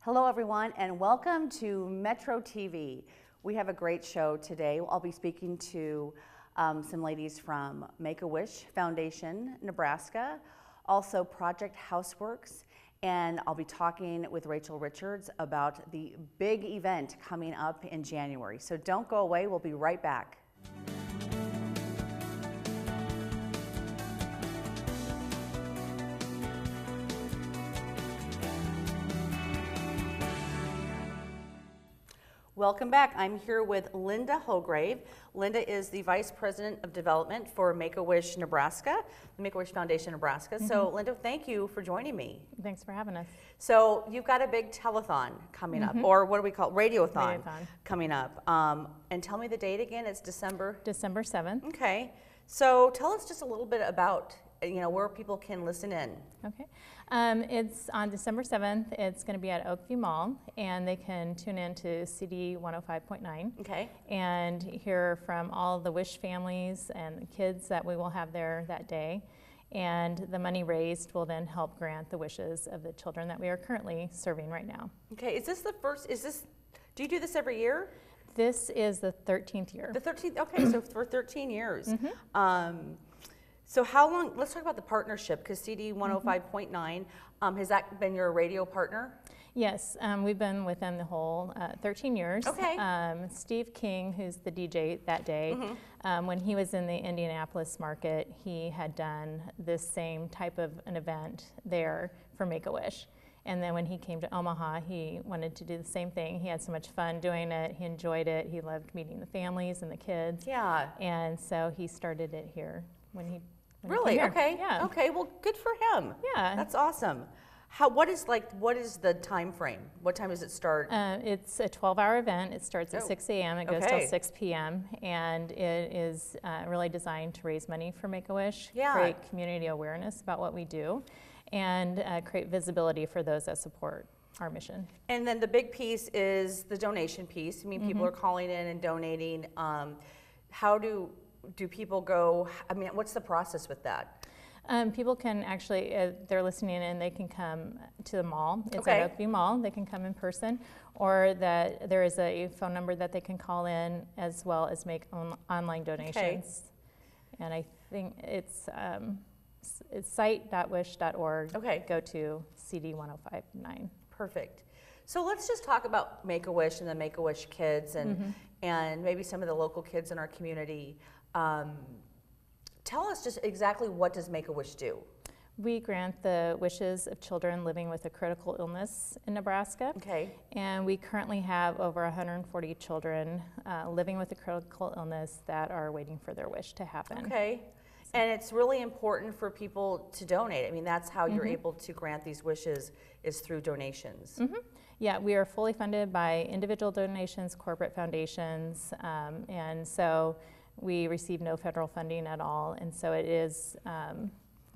Hello everyone and welcome to Metro TV. We have a great show today. I'll be speaking to some ladies from Make-A-Wish Foundation, Nebraska, also Project Houseworks, and I'll be talking with Rachel Richards about the big event coming up in January. So don't go away, we'll be right back. Welcome back. I'm here with Linda Holgrave. Linda is the Vice President of Development for Make-A-Wish Nebraska, the Make-A-Wish Foundation Nebraska. So Linda, thank you for joining me. Thanks for having us. So you've got a big telethon coming up, or what do we call it? Radiothon coming up. And tell me the date again. It's December 7th. Okay. So tell us just a little bit about where people can listen in. Okay. It's on December 7th. It's going to be at Oakview Mall, and they can tune in to CD 105.9. Okay. And hear from all the Wish families and the kids that we will have there that day. And the money raised will then help grant the wishes of the children that we are currently serving right now. Okay. Is this the first? Do you do this every year? This is the 13th year. The 13th. Okay. So for 13 years. So how long, let's talk about the partnership, because CD 105.9, has that been your radio partner? Yes, we've been with them the whole 13 years. Okay. Steve King, who's the DJ that day, when he was in the Indianapolis market, he had done this same type of an event there for Make-A-Wish. And then when he came to Omaha, he wanted to do the same thing. He had so much fun doing it. He enjoyed it. He loved meeting the families and the kids. Yeah. And so he started it here when he Really? Okay. Yeah. Okay. Well, good for him. Yeah. That's awesome. What is the time frame? What time does it start? It's a 12-hour event. It starts at 6 a.m. It goes till 6 p.m. And it is really designed to raise money for Make-A-Wish, create community awareness about what we do, and create visibility for those that support our mission. And then the big piece is the donation piece. I mean, people are calling in and donating. How do people go? I mean, what's the process with that? People can actually, they're listening in, they can come to the mall. It's at Oakview Mall. They can come in person, or that there is a phone number that they can call in, as well as make online donations. And I think it's site.wish.org. Go to CD 105.9. Perfect. So let's just talk about Make-A-Wish and the Make-A-Wish kids and maybe some of the local kids in our community. Tell us just exactly, what does Make-A-Wish do? We grant the wishes of children living with a critical illness in Nebraska. Okay. And we currently have over 140 children living with a critical illness that are waiting for their wish to happen. Okay. And it's really important for people to donate. I mean, that's how you're able to grant these wishes, is through donations. Yeah, we are fully funded by individual donations, corporate foundations, and so we receive no federal funding at all. And so it is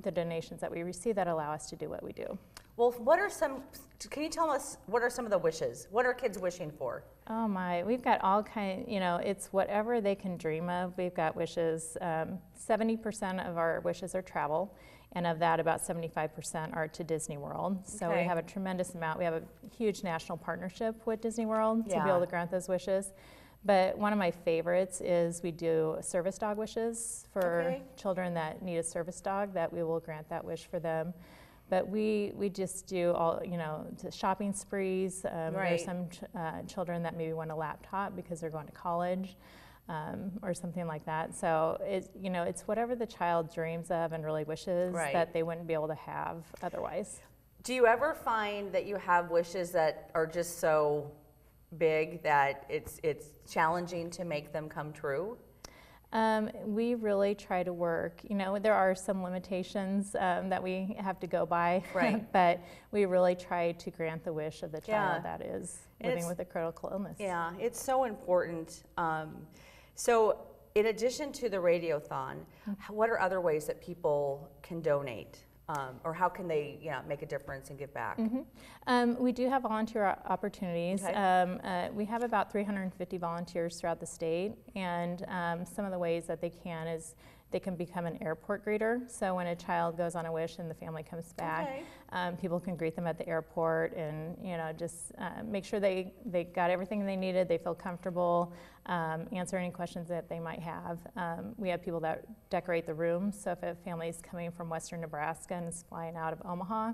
the donations that we receive that allow us to do what we do. Well, can you tell us, what are some of the wishes? What are kids wishing for? Oh my, we've got all kinds, it's whatever they can dream of. We've got wishes. 70% of our wishes are travel, and of that, about 75% are to Disney World. So we have a tremendous amount. We have a huge national partnership with Disney World to be able to grant those wishes. But one of my favorites is we do service dog wishes for children that need a service dog, that we will grant that wish for them. But we just do all, shopping sprees. There are some children that maybe want a laptop because they're going to college, or something like that. So it's whatever the child dreams of and really wishes that they wouldn't be able to have otherwise. Do you ever find that you have wishes that are just so big that it's challenging to make them come true? We really try to work, there are some limitations that we have to go by, but we really try to grant the wish of the child that is living with a critical illness. Yeah, it's so important. So in addition to the Radiothon, what are other ways that people can donate? Or how can they make a difference and give back? We do have volunteer opportunities. We have about 350 volunteers throughout the state, and some of the ways that they can is They can become an airport greeter. So when a child goes on a wish and the family comes back, people can greet them at the airport and, you know, just make sure they got everything they needed, they feel comfortable, answer any questions that they might have. We have people that decorate the rooms. So if a family is coming from western Nebraska and is flying out of Omaha,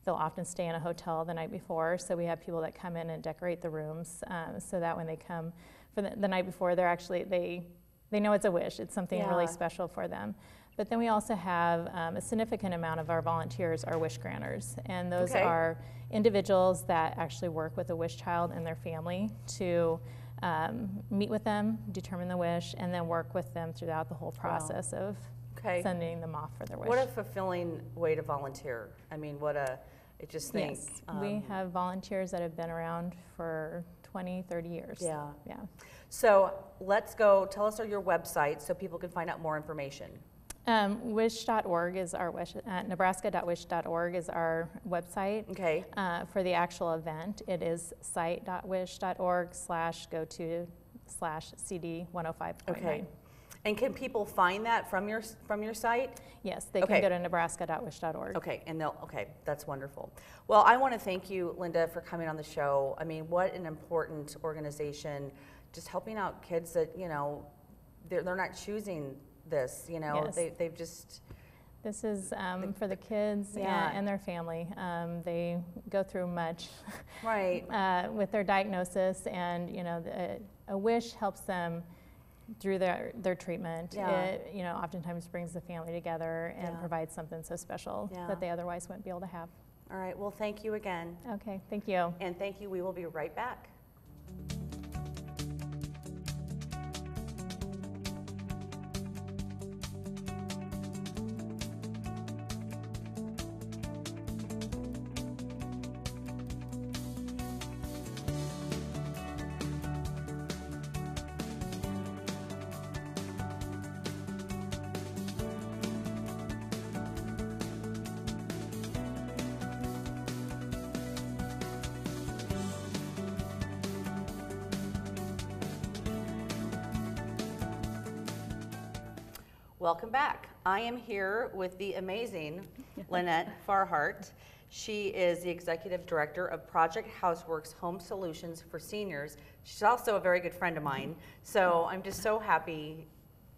they'll often stay in a hotel the night before. So we have people that come in and decorate the rooms so that when they come for the night before, they're actually, they know it's a wish. It's something really special for them. But then we also have a significant amount of our volunteers are wish granters. And those are individuals that actually work with a wish child and their family to meet with them, determine the wish, and then work with them throughout the whole process of sending them off for their wish. What a fulfilling way to volunteer. I mean, I just think. Yes, we have volunteers that have been around for 20, 30 years. Yeah. Yeah. So let's go, tell us your website so people can find out more information. Wish.org is our wish, nebraska.wish.org is our website. Okay. For the actual event, it is site.wish.org/go/CD105.9. Okay. And can people find that from your site? Yes, they can go to nebraska.wish.org. Okay, and that's wonderful. Well, I want to thank you, Linda, for coming on the show. I mean, what an important organization, just helping out kids that, you know, they're not choosing this, you know, they've just. This is for the kids and their family. They go through much with their diagnosis, and, you know, a wish helps them through their treatment. It, you know, oftentimes brings the family together and provides something so special that they otherwise wouldn't be able to have. All right, well, thank you again. Okay, thank you. And thank you, we will be right back. Welcome back. I am here with the amazing Lynette Farhart. She is the Executive Director of Project Houseworks Home Solutions for Seniors. She's also a very good friend of mine. So I'm just so happy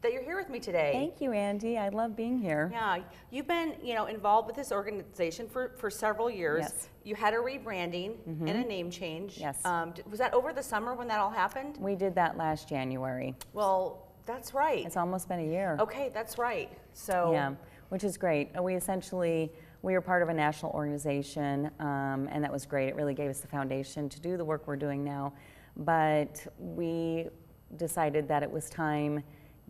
that you're here with me today. Thank you, Andy. I love being here. Yeah, you've been, you know, involved with this organization for several years. Yes. You had a rebranding and a name change. Yes. Was that over the summer when that all happened? We did that last January. Well, that's right. It's almost been a year. Okay, that's right. So yeah, which is great. We were part of a national organization, and that was great. It really gave us the foundation to do the work we're doing now. But we decided that it was time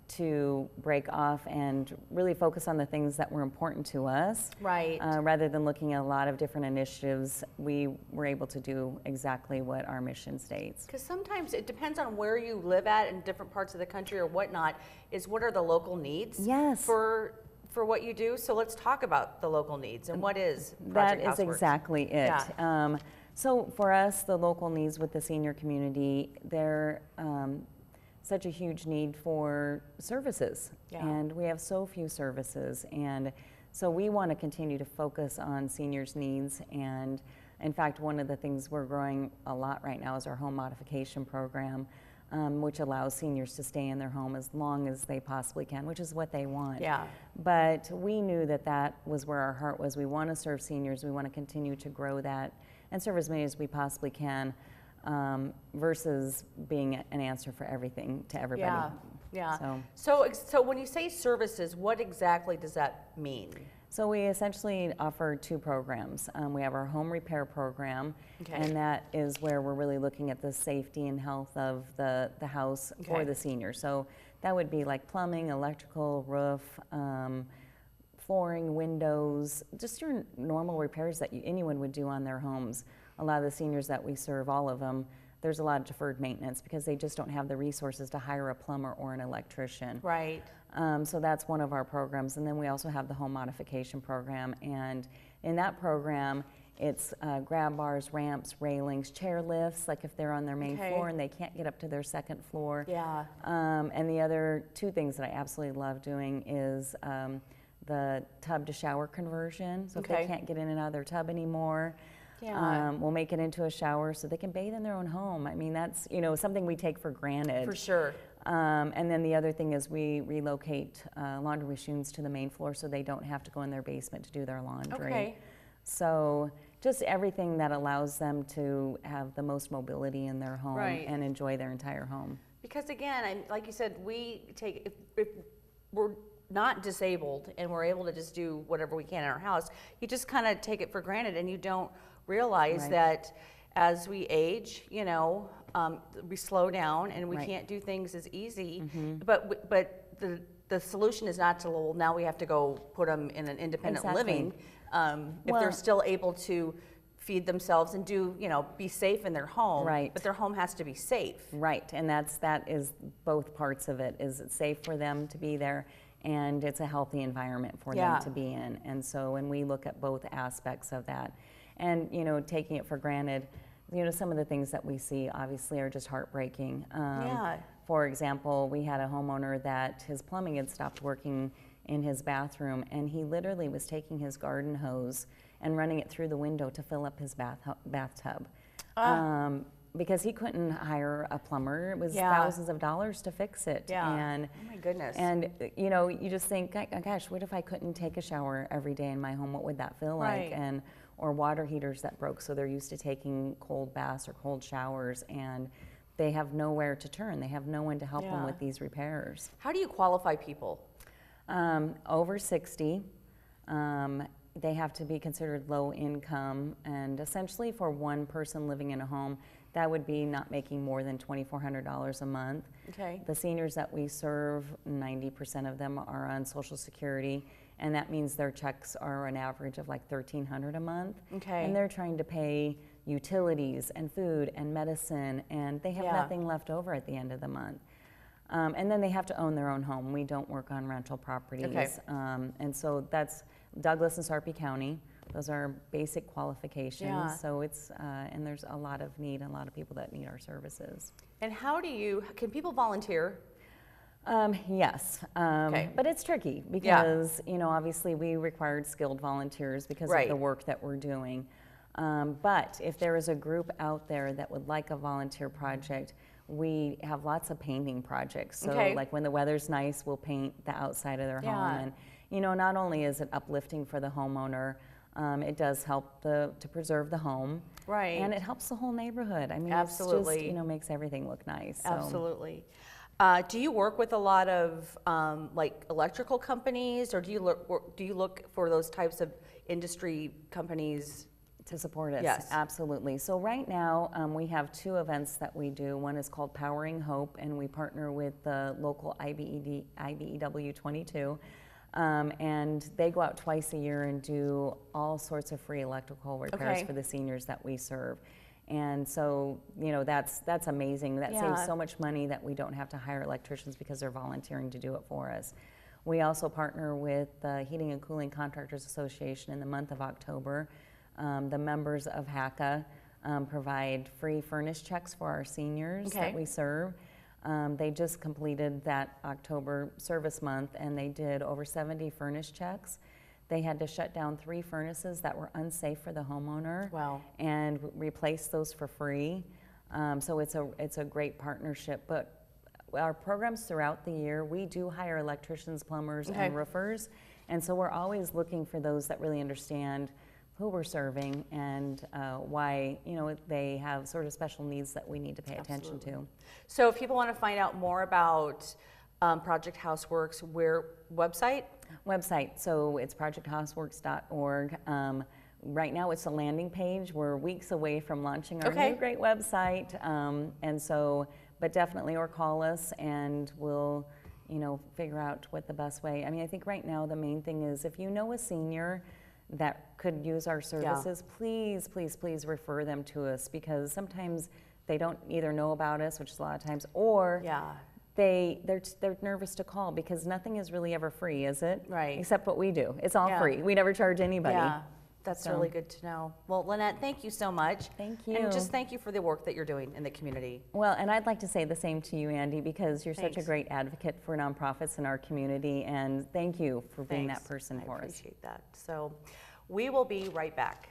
to break off and really focus on the things that were important to us. Right. Rather than looking at a lot of different initiatives, we were able to do exactly what our mission states. Because sometimes it depends on where you live at in different parts of the country or whatnot, is what are the local needs for what you do. So let's talk about the local needs and what is Project Houseworks. That is exactly it. Yeah. So for us, the local needs with the senior community, they're such a huge need for services, and we have so few services, and so we want to continue to focus on seniors' needs. And in fact, one of the things we're growing a lot right now is our home modification program, which allows seniors to stay in their home as long as they possibly can, which is what they want. Yeah. But we knew that was where our heart was. We want to serve seniors. We want to continue to grow that and serve as many as we possibly can. Versus being an answer for everything to everybody. Yeah. So when you say services, what exactly does that mean? So we essentially offer two programs. We have our home repair program, and that is where we're really looking at the safety and health of the house for the senior. So that would be like plumbing, electrical, roof, flooring, windows, just your normal repairs that anyone would do on their homes. A lot of the seniors that we serve, all of them, there's a lot of deferred maintenance because they just don't have the resources to hire a plumber or an electrician. Right. So that's one of our programs. And then we also have the home modification program. And in that program, It's grab bars, ramps, railings, chair lifts, like if they're on their main floor and they can't get up to their second floor. Yeah. And the other two things that I absolutely love doing is the tub to shower conversion. So if they can't get in and out of their tub anymore, we'll make it into a shower so they can bathe in their own home. I mean, that's, you know, something we take for granted. For sure. And then the other thing is we relocate laundry machines to the main floor so they don't have to go in their basement to do their laundry. Okay. So just everything that allows them to have the most mobility in their home and enjoy their entire home. Because again, like you said, we take, if we're not disabled and we're able to just do whatever we can in our house, you just kind of take it for granted and you don't realize that as we age, you know, we slow down and we can't do things as easy. But the solution is not to, well, now we have to go put them in an independent living. If they're still able to feed themselves and do, you know, be safe in their home, but their home has to be safe. Right, and that is both parts of it. Is it's safe for them to be there, and it's a healthy environment for them to be in. And so when we look at both aspects of that, and, you know, taking it for granted, you know, some of the things that we see obviously are just heartbreaking. For example, we had a homeowner that his plumbing had stopped working in his bathroom, and he literally was taking his garden hose and running it through the window to fill up his bathtub. Because he couldn't hire a plumber. It was thousands of dollars to fix it. And, oh my goodness. And, you know, you just think, gosh, what if I couldn't take a shower every day in my home? What would that feel like? And or water heaters that broke, so they're used to taking cold baths or cold showers, and they have nowhere to turn. They have no one to help them with these repairs. How do you qualify people? Over 60. They have to be considered low income, and essentially for one person living in a home, that would be not making more than $2,400 a month. The seniors that we serve, 90% of them are on Social Security, and that means their checks are an average of like $1,300 a month. And they're trying to pay utilities and food and medicine, and they have nothing left over at the end of the month. And then they have to own their own home. We don't work on rental properties. And so that's Douglas and Sarpy County. Those are basic qualifications. So it's, and there's a lot of need, a lot of people that need our services. And how do you, can people volunteer? Yes, but it's tricky because, you know, obviously we required skilled volunteers because of the work that we're doing. But if there is a group out there that would like a volunteer project, we have lots of painting projects. So like when the weather's nice, we'll paint the outside of their home. And, you know, not only is it uplifting for the homeowner, it does help to preserve the home. And it helps the whole neighborhood. I mean, it's just, you know, makes everything look nice. Absolutely. Do you work with a lot of like electrical companies, or do you look for those types of industry companies to support us? Absolutely. So right now we have two events that we do. One is called Powering Hope, and we partner with the local IBEW 22. And they go out twice a year and do all sorts of free electrical repairs for the seniors that we serve. And so, you know, that's amazing. That saves so much money that we don't have to hire electricians because they're volunteering to do it for us. We also partner with the Heating and Cooling Contractors Association in the month of October. The members of HACA provide free furnace checks for our seniors that we serve. They just completed that October service month, and they did over 70 furnace checks. They had to shut down 3 furnaces that were unsafe for the homeowner and replace those for free. So it's a great partnership. But our programs throughout the year, we do hire electricians, plumbers, and roofers. And so we're always looking for those that really understand who we're serving and why, you know, they have sort of special needs that we need to pay attention to. So if people want to find out more about Project Houseworks, website? So it's projecthouseworks.org. Right now it's a landing page. We're weeks away from launching our new great website. And so, but definitely, or call us and we'll, you know, figure out what the best way. I mean, I think right now the main thing is if you know a senior that could use our services, please, please, please refer them to us, because sometimes they don't either know about us, which is a lot of times, or they're nervous to call because nothing is really ever free, is it? Right. Except what we do. It's all free. We never charge anybody. That's So- really good to know. Well, Lynette, thank you so much. Thank you. And just thank you for the work that you're doing in the community. Well, and I'd like to say the same to you, Andy, because you're such a Thanks. great advocate for nonprofits in our community, and thank you for being that Thanks. person I for us. appreciate that. So we will be right back.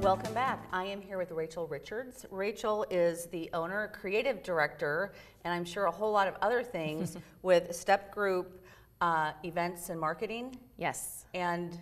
Welcome back. I am here with Rachel Richards. Rachel is the owner, creative director, and I'm sure a whole lot of other things with Step Group Events and Marketing. Yes. And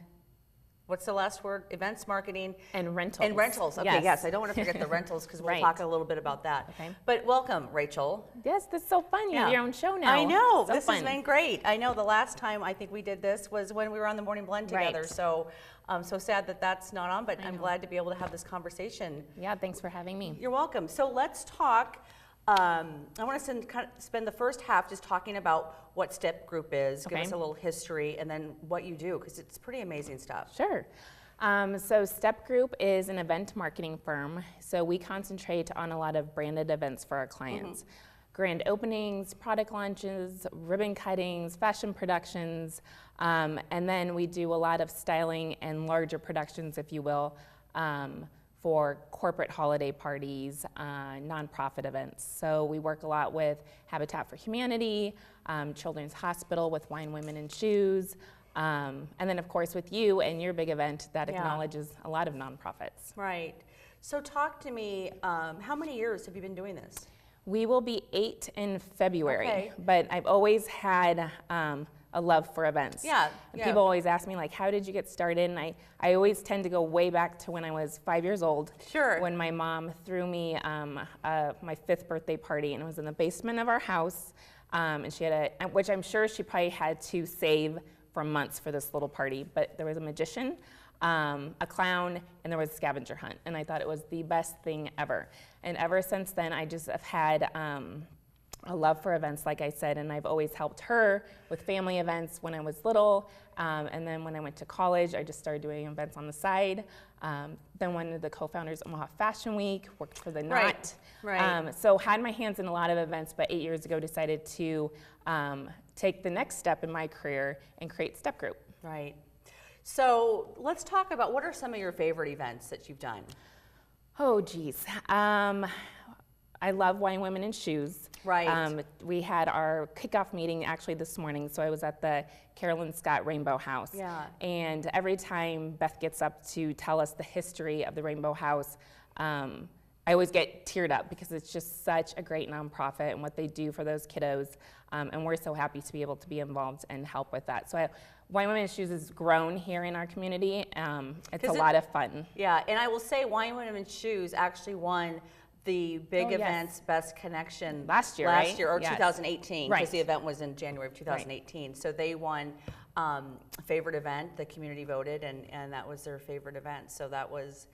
what's the last word? Events, marketing. And rentals. And rentals. Okay, yes. I don't want to forget the rentals because we'll Right. talk a little bit about that. Okay. But welcome, Rachel. Yes, that's so fun. You have your own show now. I know. So This fun. has been great. I know the last time I think we did this was when we were on the Morning Blend together. Right. So I'm so sad that that's not on, but I'm glad to be able to have this conversation. Yeah, thanks for having me. You're welcome. So let's talk. I want to spend the first half just talking about what Step Group is, give Okay. us a little history, and then what you do, because it's pretty amazing stuff. Sure. So Step Group is an event marketing firm. So we concentrate on a lot of branded events for our clients. Grand openings, product launches, ribbon cuttings, fashion productions, and then we do a lot of styling and larger productions, if you will, for corporate holiday parties, nonprofit events. So we work a lot with Habitat for Humanity, Children's Hospital with Wine, Women, and Shoes, and then of course with you and your big event that Yeah. acknowledges a lot of nonprofits. Right. So talk to me, how many years have you been doing this? We will be 8 in February, Okay. but I've always had a love for events. Yeah, And yeah. people always ask me, like, how did you get started? And I always tend to go way back to when I was 5 years old. Sure. When my mom threw me my 5th birthday party, and it was in the basement of our house. And she had which I'm sure she probably had to save for months for this little party, but there was a magician, a clown, and there was a scavenger hunt. And I thought it was the best thing ever. And ever since then, I just have had a love for events, like I said, and I've always helped her with family events when I was little. And then when I went to college, I just started doing events on the side. Then one of the co-founders of Omaha Fashion Week, worked for the Knot. Right. So had my hands in a lot of events, but 8 years ago decided to take the next step in my career and create Step Group. Right. So let's talk about what are some of your favorite events that you've done? Oh, geez. I love Wine, Women, and Shoes. Right. We had our kickoff meeting actually this morning, so I was at the Carolyn Scott Rainbow House. Yeah. And every time Beth gets up to tell us the history of the Rainbow House, I always get teared up because it's just such a great nonprofit and what they do for those kiddos. And we're so happy to be able to be involved and help with that. So Wine, Women, and Shoes has grown here in our community. It's a lot of fun. Yeah, and I will say Wine, Women, and Shoes actually won the Big Oh, yes. Events Best Connection Last year, right? or Yes. 2018, because Right. the event was in January of 2018. So they won favorite event. The community voted, and that was their favorite event. So that was.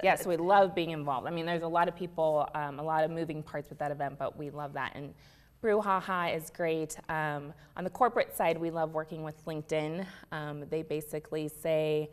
Yes, we love being involved. I mean, there's a lot of people, a lot of moving parts with that event, but we love that. And Brouhaha is great. On the corporate side, we love working with LinkedIn. They basically say,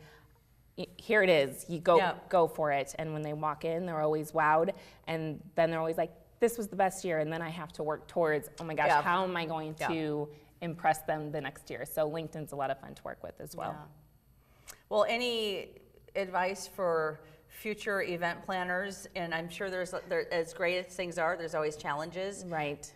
here it is, you go for it. And when they walk in, they're always wowed. And then they're always like, this was the best year. And then I have to work towards, oh my gosh, how am I going to impress them the next year? So LinkedIn's a lot of fun to work with as well. Yeah. Well, any advice for future event planners? And I'm sure there's as great as things are, there's always challenges. Right.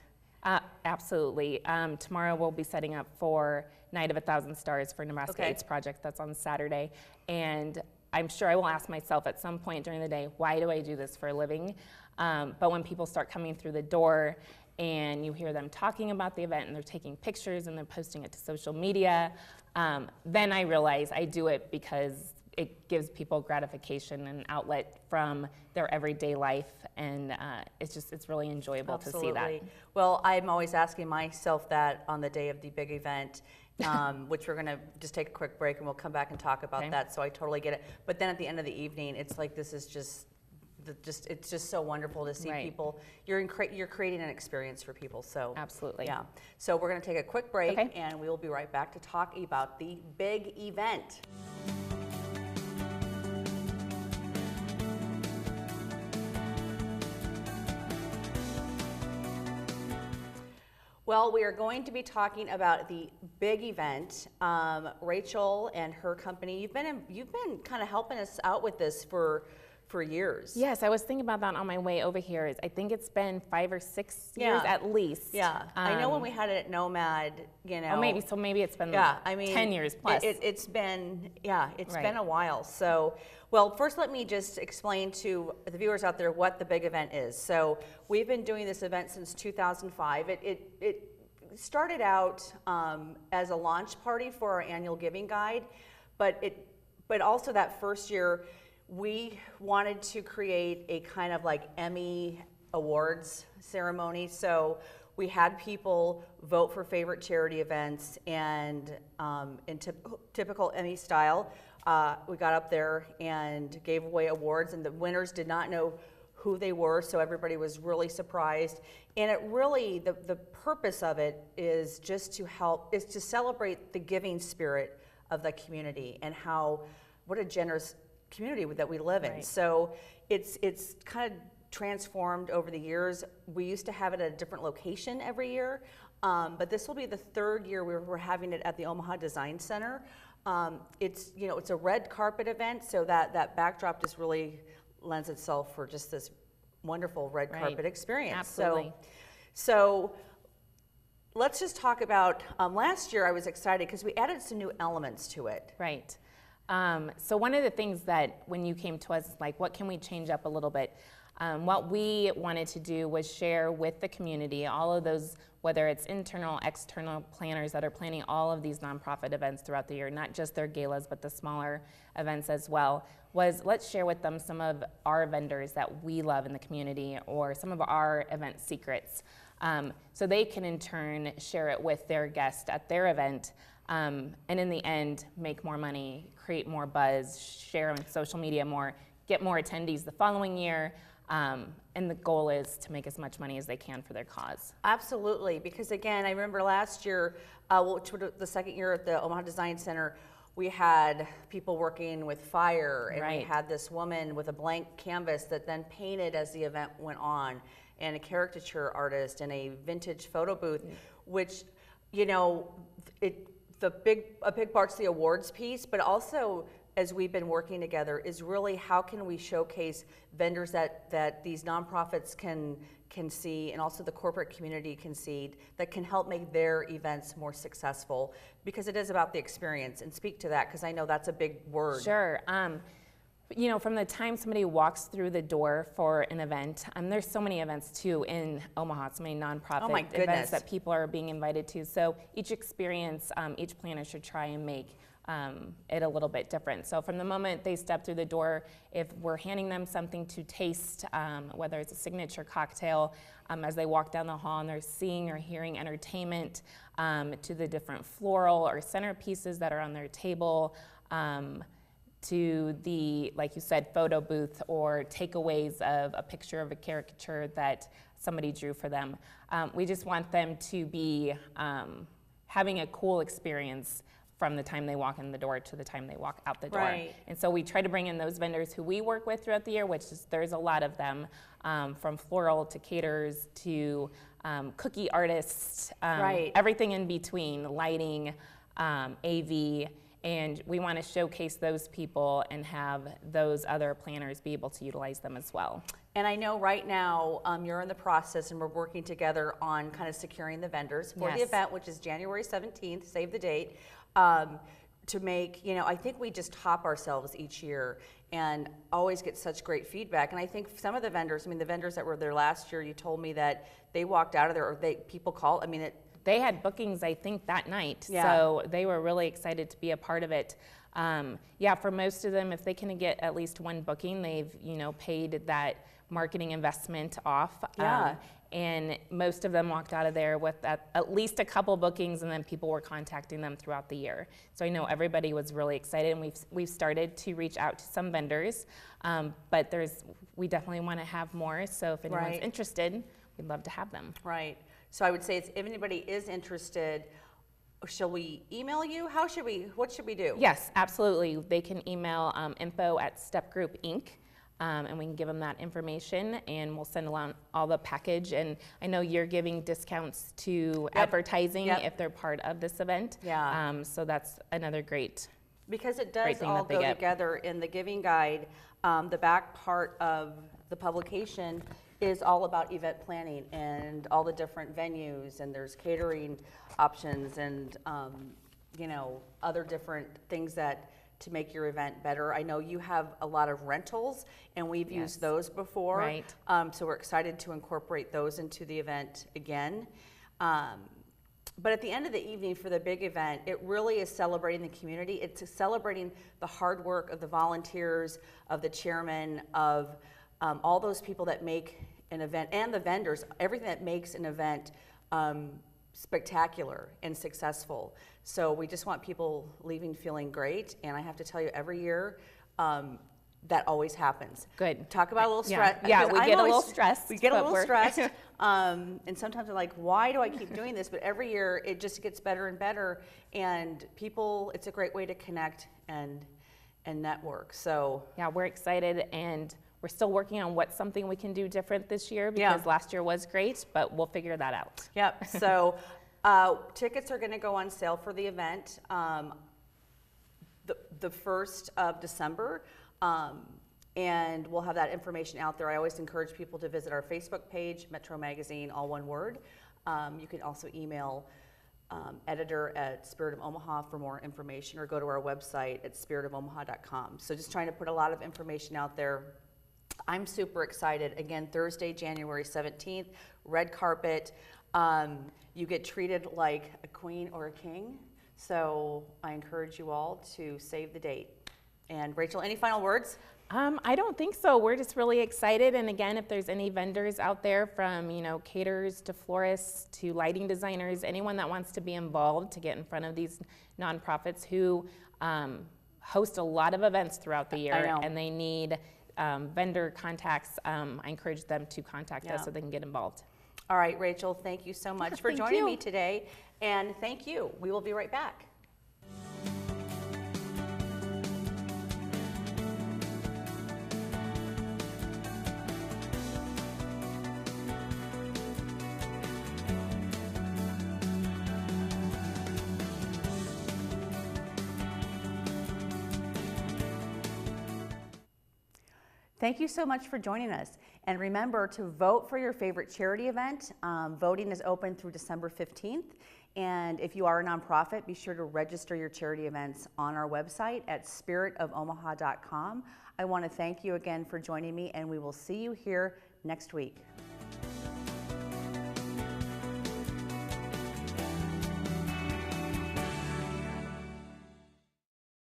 Absolutely. Tomorrow we'll be setting up for Night of 1,000 Stars for Nebraska AIDS Project. That's on Saturday. And I'm sure I will ask myself at some point during the day, why do I do this for a living? But when people start coming through the door and you hear them talking about the event and they're taking pictures and they're posting it to social media, then I realize I do it because it gives people gratification and outlet from their everyday life, and it's really enjoyable to see that. Well, I'm always asking myself that on the day of the big event, which we're going to just take a quick break and we'll come back and talk about that. So I totally get it. But then at the end of the evening, it's like this is just it's just so wonderful to see Right. people. You're creating an experience for people. So Absolutely. yeah. So we're going to take a quick break, Okay. and we will be right back to talk about the big event. Well, we are going to be talking about the big event. Rachel and her company, you've been kind of helping us out with this for years. Yes, I was thinking about that on my way over here. I think it's been 5 or 6 years Yeah. at least. Yeah, I know when we had it at Nomad, you know. Oh, maybe it's been Yeah, I mean, 10 years plus. It's been, it's Right. been a while. So, well, first let me just explain to the viewers out there what the big event is. So we've been doing this event since 2005. It started out as a launch party for our annual giving guide, but also that first year, we wanted to create a kind of like Emmy awards ceremony. So we had people vote for favorite charity events, and in typical Emmy style, we got up there and gave away awards, and the winners did not know who they were, so everybody was really surprised. And it really, the purpose of it is just to celebrate the giving spirit of the community and what a generous community that we live in. Right. So it's kind of transformed over the years. We used to have it at a different location every year, but this will be the third year we're having it at the Omaha Design Center. It's a red carpet event, so that backdrop just really lends itself for just this wonderful red Right. carpet experience. Absolutely. So let's just talk about last year. I was excited because we added some new elements to it. Right. So one of the things that when you came to us, like, what can we change up a little bit? What we wanted to do was share with the community all of those, whether it's internal, external planners that are planning all of these nonprofit events throughout the year, not just their galas, but the smaller events as well, was let's share with them some of our vendors that we love in the community or some of our event secrets. So they can in turn share it with their guests at their event. And in the end, make more money, create more buzz, share on social media more, get more attendees the following year. And the goal is to make as much money as they can for their cause. Absolutely, because again, I remember last year, which was the second year at the Omaha Design Center, we had people working with fire, and Right. we had this woman with a blank canvas that then painted as the event went on, and a caricature artist and a vintage photo booth, which, a big part's the awards piece, but also as we've been working together is really how can we showcase vendors that these nonprofits can see, and also the corporate community can see, that can help make their events more successful, because it is about the experience. And speak to that, because I know that's a big word. Sure. From the time somebody walks through the door for an event, there's so many events too in Omaha, so many nonprofit my events goodness. that people are being invited to. So each experience, each planner should try and make it a little bit different. So from the moment they step through the door, if we're handing them something to taste, whether it's a signature cocktail, as they walk down the hall and they're seeing or hearing entertainment, to the different floral or centerpieces that are on their table, to the, like you said, photo booth or takeaways of a picture of a caricature that somebody drew for them. We just want them to be having a cool experience from the time they walk in the door to the time they walk out the door. Right. And so we try to bring in those vendors who we work with throughout the year, which is, there's a lot of them, from floral to caterers to cookie artists, Right. everything in between, lighting, AV, and we want to showcase those people and have those other planners be able to utilize them as well. And I know right now you're in the process, and we're working together on kind of securing the vendors for the Yes. event, which is January 17th, save the date, to make, I think we just top ourselves each year and always get such great feedback. And I think some of the vendors, the vendors that were there last year, you told me that they walked out of there, or people called, They had bookings, I think, that night, Yeah. so they were really excited to be a part of it. For most of them, if they can get at least one booking, they've paid that marketing investment off. Yeah. and most of them walked out of there with at least a couple bookings, and then people were contacting them throughout the year. So I know everybody was really excited, and we've started to reach out to some vendors, but we definitely want to have more. So if anyone's interested, we'd love to have them. Right. So I would say if anybody is interested, shall we email you? What should we do? Yes, absolutely. They can email info@stepgroupinc. And we can give them that information, and we'll send along all the package. And I know you're giving discounts to advertising if they're part of this event. Yeah. So that's another great. Because it does all go together in the giving guide. The back part of the publication is all about event planning and all the different venues, and there's catering options and other different things to make your event better. I know you have a lot of rentals, and we've used those before. Right. So we're excited to incorporate those into the event again. But at the end of the evening for the big event, it really is celebrating the community. It's celebrating the hard work of the volunteers, of the chairman, of all those people that make an event, and the vendors, everything that makes an event spectacular and successful. So we just want people leaving feeling great, and I have to tell you, every year, that always happens. Good. Talk about a little stress. Yeah, we get a little stressed. We get a little stressed, and sometimes we're like, why do I keep doing this? But every year, it just gets better and better, and it's a great way to connect and network. So yeah, we're excited, and we're still working on what's something we can do different this year, because last year was great, but we'll figure that out. Yep. So tickets are going to go on sale for the event the 1st of December, and we'll have that information out there. I always encourage people to visit our Facebook page, Metro Magazine, all one word. You can also email editor@Spirit of Omaha for more information, or go to our website at spiritofomaha.com. So just trying to put a lot of information out there. I'm super excited. Again, Thursday, January 17th, red carpet. You get treated like a queen or a king. So I encourage you all to save the date. And Rachel, any final words? I don't think so. We're just really excited. And again, if there's any vendors out there, from caterers to florists to lighting designers, anyone that wants to be involved to get in front of these nonprofits who host a lot of events throughout the year, and they need vendor contacts, I encourage them to contact us so they can get involved. All right, Rachel, thank you so much for joining me today. And thank you. We will be right back. Thank you so much for joining us. And remember to vote for your favorite charity event. Voting is open through December 15th. And if you are a nonprofit, be sure to register your charity events on our website at spiritofomaha.com. I want to thank you again for joining me, and we will see you here next week.